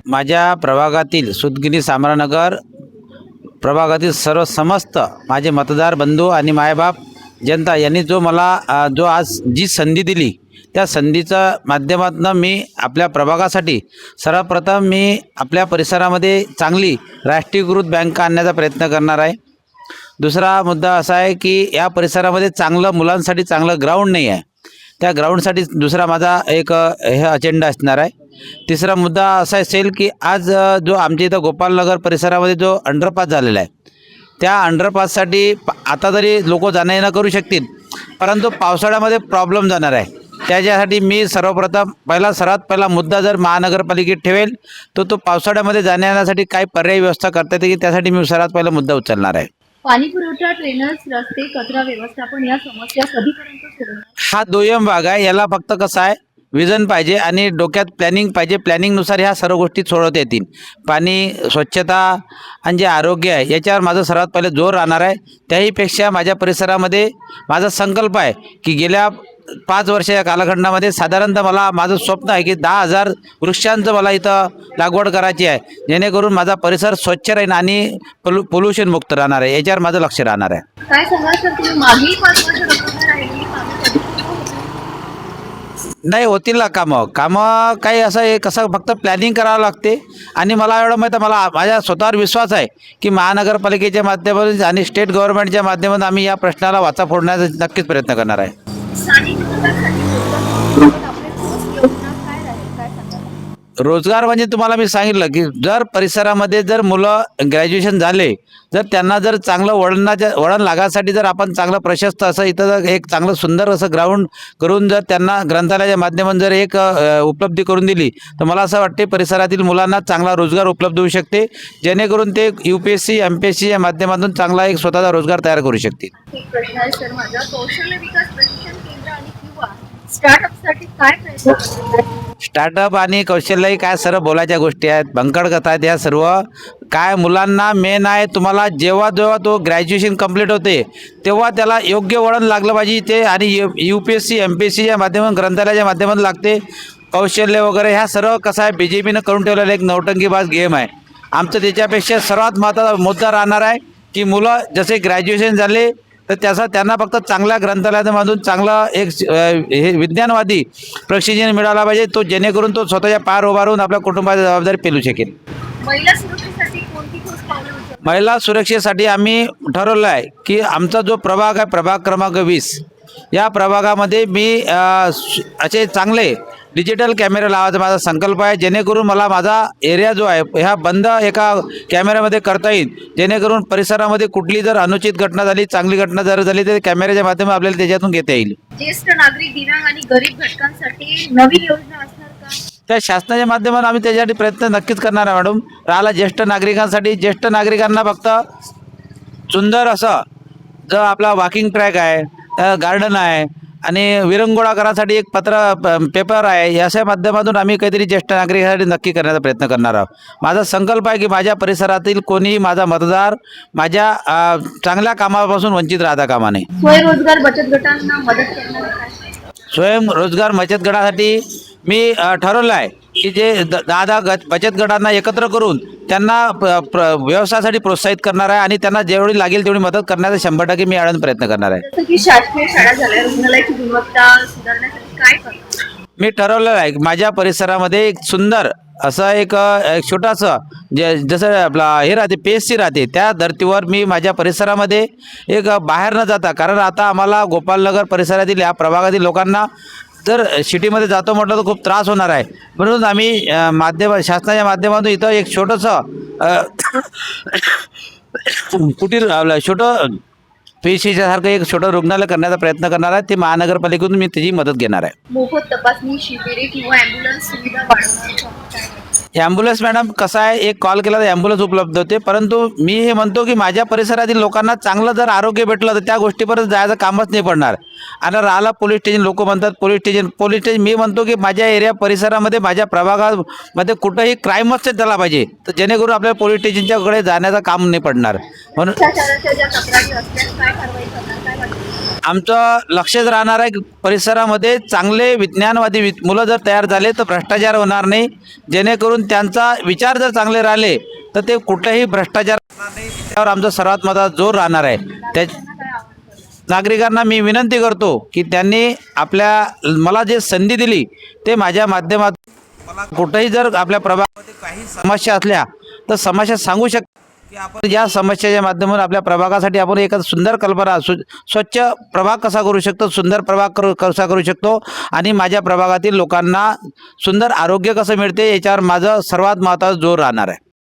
माझ्या प्रभागातील सुदगिरी सामरानगर प्रभागातील सर्व समस्त माझे मतदार बंधू आणि मायबाप जनता यांनी जो मला जो आज जी संधी दिली त्या संधीच्या माध्यमातून मी आपल्या प्रभागासाठी सर्वप्रथम मी आपल्या परिसरामध्ये चांगली राष्ट्रीयकृत बँक आणण्याचा प्रयत्न करणार आहे। दुसरा मुद्दा असा आहे की या परिसरामध्ये चांगलं मुलांसाठी चांगलं ग्राउंड नाही आहे, त्या ग्राउंडसाठी दुसरा माझा एक हे अजेंडा असणार आहे। तिसरा मुद्दा असा असेल की आज जो आमच्या इथं गोपालनगर परिसरामध्ये जो अंडरपास झालेला आहे त्या अंडरपाससाठी आता तरी लोक जाणं येणं करू शकतील, परंतु पावसाळ्यामध्ये प्रॉब्लेम जाणार आहे। त्याच्यासाठी मी सर्वप्रथम सर्वात पहिला मुद्दा जर महानगरपालिकेत ठेवेल तो पावसाळ्यामध्ये जाण्या येण्यासाठी काय पर्यायी व्यवस्था करता येते की त्यासाठी मी सर्वात पहिला मुद्दा उचलणार आहे। पाणी पुरवठा, ड्रेनेज, रस्ते, कचरा व्यवस्थापन या समस्या कधीपर्यंत सोडवणार? हा दुय्यम भाग आहे, याला फक्त कसं आहे विजन पाहिजे आणि डोक्यात प्लॅनिंग पाहिजे, प्लॅनिंगनुसार ह्या सर्व गोष्टी सोडवता येतील। पाणी, स्वच्छता आणि जे आरोग्य आहे याच्यावर माझं सर्वात पहिले जोर राहणार आहे। त्याहीपेक्षा माझ्या परिसरामध्ये माझा संकल्प आहे की गेल्या 5 वर्षाच्या कालखंडामध्ये साधारणतः मला माझं स्वप्न आहे की 10,000 वृक्षांचं मला इथं लागवड करायची आहे, जेणेकरून माझा परिसर स्वच्छ राहील आणि पोल्युशन मुक्त राहणार आहे, याच्यावर माझं लक्ष राहणार आहे। काय सांगाल सर, तुम्ही मागील 5 वर्ष रोखून राहिलेली कामं कधी पूर्ण होतील? नाही होतील ना कामं काही असं आहे कसं फक्त प्लॅनिंग करावं लागते आणि मला एवढं माहीत आहे, मला माझ्या स्वतःवर विश्वास आहे की महानगरपालिकेच्या माध्यमातून आणि स्टेट गव्हर्नमेंटच्या माध्यमातून आम्ही या प्रश्नाला वाचा फोडण्याचा नक्कीच प्रयत्न करणार आहे। स्थानिक लोकांसाठी रोजगार आपली ठोस योजना काय राहील, काय सांगाल? रोजगार म्हणजे तुम्हाला मी सांगितलं की जर परिसरामध्ये जर मुलं ग्रॅज्युएशन झाले, जर त्यांना जर चांगलं वळण लागायसाठी जर आपण चांगलं प्रशस्त असं इथं जर एक चांगलं सुंदर असं ग्राउंड करून जर त्यांना ग्रंथालयाच्या माध्यमातून जर एक उपलब्धी करून दिली तर मला असं वाटते परिसरातील मुलांना चांगला रोजगार उपलब्ध होऊ शकते, जेणेकरून ते UPSC MPSC या माध्यमातून चांगला एक स्वतःचा रोजगार तयार करू शकतील। एक प्रश्न आहे सर माझा, कौशल्य विकास प्रशिक्षण केंद्र आणि किंवा स्टार्टअपसाठी काय प्रयत्न करतात? स्टार्टअप आणि कौशल्य काय सर्व बोलायच्या गोष्टी आहेत, भंकड कथा आहेत या सर्व। काय मुलांना मेन आहे तुम्हाला जेव्हा तो ग्रॅज्युएशन कंप्लीट होते तेव्हा त्याला योग्य वळण लागलं पाहिजे ते, आणि UPSC MPSC या माध्यमातून ग्रंथालयाच्या माध्यमातून लागते। कौशल्य वगैरे ह्या सर्व कसं आहे BJPनं करून ठेवलेला एक नौटंकीबाज गेम आहे। आमचं त्याच्यापेक्षा सर्वात महत्त्वाचा मुद्दा राहणार आहे की मुलं जसे ग्रॅज्युएशन झाले तर त्यांना फक्त चांगल्या ग्रंथालयामधून चांगलं एक हे विज्ञानवादी प्रशिक्षण मिळालं पाहिजे, तो जेणेकरून तो स्वतःच्या पायावर उभा राहून आपल्या कुटुंबाची जबाबदारी पेलू शकेल। महिला सुरक्षेसाठी कोणती ठोस पावले उचलणार? महिला सुरक्षेसाठी आम्ही ठरवलं आहे की आमचा जो प्रभाग आहे प्रभाग क्रमांक 20 या प्रभागामध्ये मी असे चांगले डिजिटल कॅमेरे लावायचा माझा संकल्प आहे, जेणेकरून मला माझा एरिया जो आहे ह्या बंद एका कॅमेऱ्यामध्ये करता येईल, जेणेकरून परिसरामध्ये कुठली जर अनुचित घटना झाली, चांगली घटना जर झाली तर कॅमेऱ्याच्या माध्यमातून आपल्याला त्याच्यातून घेता येईल। ज्येष्ठ नागरिक, दिव्यांग आणि गरीब घटकांसाठी नवीन योजना असणार का? त्या शासनाच्या माध्यमातून आम्ही त्याच्यासाठी प्रयत्न नक्कीच करणार आहे मॅडम। राहिला ज्येष्ठ नागरिकांसाठी, ज्येष्ठ नागरिकांना फक्त सुंदर असं जो आपला वॉकिंग ट्रॅक आहे, गार्डन आहे आणि विरंगुळा करासाठी एक पेपर आहे, याच्या माध्यमातून आम्ही काहीतरी ज्येष्ठ नागरिकांसाठी नक्की करण्याचा प्रयत्न करणार आहोत। माझा संकल्प आहे की माझ्या परिसरातील कोणीही माझा मतदार माझ्या चांगल्या कामापासून वंचित राहता कामा नये। स्वयंरोजगार बचत गटांना मदत करणार काय? स्वयंरोजगार बचत गटासाठी मी ठरवलं आहे की जे 10 बचत गटांना एकत्र करून त्यांना व्यवसायासाठी प्रोत्साहित करणार आहे आणि त्यांना जेवढी लागेल तेवढी मदत करण्याचा 100% मी आळून प्रयत्न करणार आहे। जसं की शासकीय शाळा झाल्या, रुग्णालयाची गुणवत्ता सुधारण्यासाठी काय करणार? मी ठरवलेलं आहे माझ्या परिसरामध्ये एक सुंदर असं एक छोटासा जसं आपला हे राहते PSC राहते त्या धर्तीवर मी माझ्या परिसरामध्ये एक बाहेर न जाता, कारण आता आम्हाला गोपालनगर परिसरातील या प्रभागातील लोकांना जर सिटीमध्ये जातो म्हटलं तर खूप त्रास होणार आहे, म्हणून आम्ही शासनाच्या माध्यमातून इथं एक छोटंसं कुटीर छोटं PSCच्या सारखं एक छोटं रुग्णालय करण्याचा प्रयत्न करणार आहे। ते महानगरपालिकेतून मी त्याची मदत घेणार आहे। मोफत तपासणी शिबिरे किंवा ॲम्ब्युलन्स सुविधा वाढवणार का? ॲम्ब्युलन्स मॅडम कसं आहे, एक कॉल केला तर ॲम्ब्युलन्स उपलब्ध होते, परंतु मी हे म्हणतो की माझ्या परिसरातील लोकांना चांगलं जर आरोग्य भेटलं तर त्या गोष्टीपर्यंत जायचं कामच नाही पडणार। आणि राहिला पोलीस स्टेशन, लोक म्हणतात पोलीस स्टेशन मी म्हणतो की माझ्या एरिया परिसरामध्ये माझ्या प्रभागामध्ये कुठंही क्राईमच नाही झाला पाहिजे, तर जेणेकरून आपल्याला पोलीस स्टेशनच्याकडे जाण्याचं काम नाही पडणार। म्हणून भ्रष्टाचाराच्या ज्या तक्रारी असल्यास काय कारवाई करणार, काय वाटतं? आमचं लक्षच राहणार आहे की परिसरामध्ये चांगले विज्ञानवादी मुलं जर तयार झाले तर भ्रष्टाचार होणार नाही, जेणेकरून त्यांचा विचार जर चांगले राहिले तर ते कुठल्याही भ्रष्टाचार होणार नाही. त्यावर आमचा सर्वात मोठा जोर राहणार आहे. त्या त्यांना काय आव्हान करणार? नागरिकांना मी विनंती करतो की त्यांनी मला जे संधी दिली ते माझ्या माध्यमातून मला कुठेही जर आपल्या प्रभागामध्ये काही समस्या असल्या तर समस्या सांगू शकतो की आपण या समस्येच्या माध्यमातून आपल्या प्रभागासाठी आपण एक सुंदर कल्पना स्वच्छ प्रभाग कसा करू शकतो, सुंदर प्रभाग कसा करू शकतो आणि माझ्या प्रभागातील लोकांना सुंदर आरोग्य कसं मिळते याच्यावर माझं सर्वात महत्त्वाचा जोर राहणार आहे.